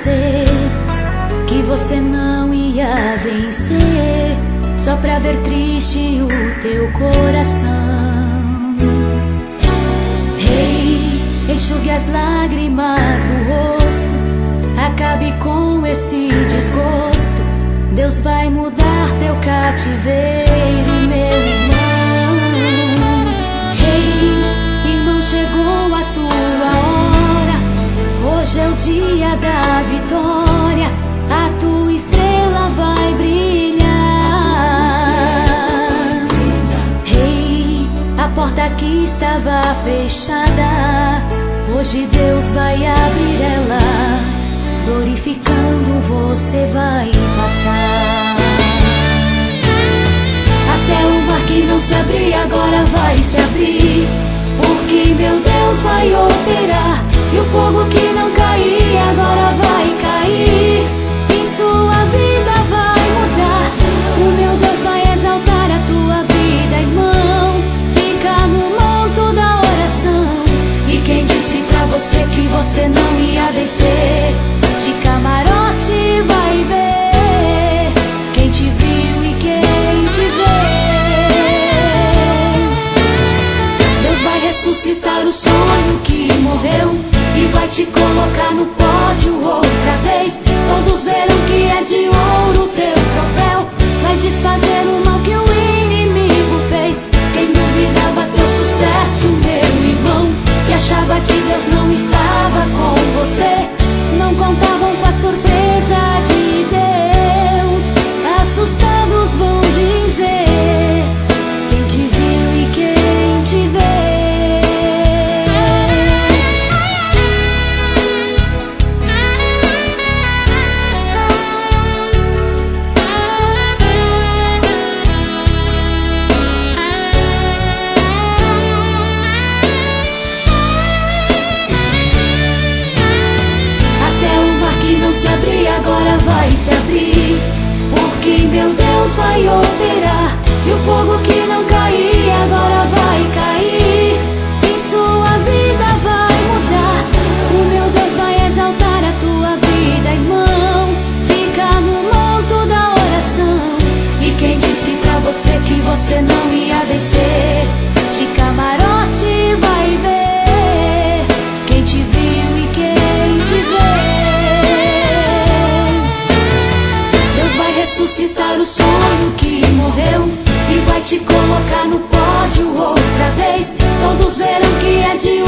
você que você não ia vencer, só pra ver triste o teu coração. Ei, enxugue as lágrimas do rosto, acabe com esse desgosto. Deus vai mudar teu cativeiro, meu irmão. Ei, irmão, chegou a tua hora. Hoje é o dia da vitória. A tua estrela vai brilhar. Ei, a porta que estava fechada, hoje Deus vai abrir ela. Glorificando você vai passar. Até o mar que não se abria agora vai se abrir, porque meu Deus vai operar. E o fogo que não caía agora vai cair. Em sua vida vai mudar. O meu Deus vai exaltar a tua vida, irmão. Fica no monte da oração. E quem disse pra você que você não ia vencer? De camarote vai ver quem te viu e quem te vê. Deus vai ressuscitar o sonho que morreu e vai te colocar no pódio outra vez. Todos verão que é de ouro teu troféu. Vai desfazer o mal que o inimigo fez. Quem duvidava teu sucesso, meu irmão, e achava que Deus não estava com você, não contavam com a surpresa de Deus. Assustados vão dizer quem te viu e quem te vê. Se abrir agora vai se abrir, porque meu Deus vai operar. E o fogo que não caía agora vai cair. Em sua vida vai mudar. O meu Deus vai exaltar a tua vida, irmão. Fica no monte da oração. E quem disse pra você que você não ia vencer? De camarote vai ver quem te viu e quem te vê. Ressuscitar o sonho que morreu e vai te colocar no pódio outra vez. Todos verão que é de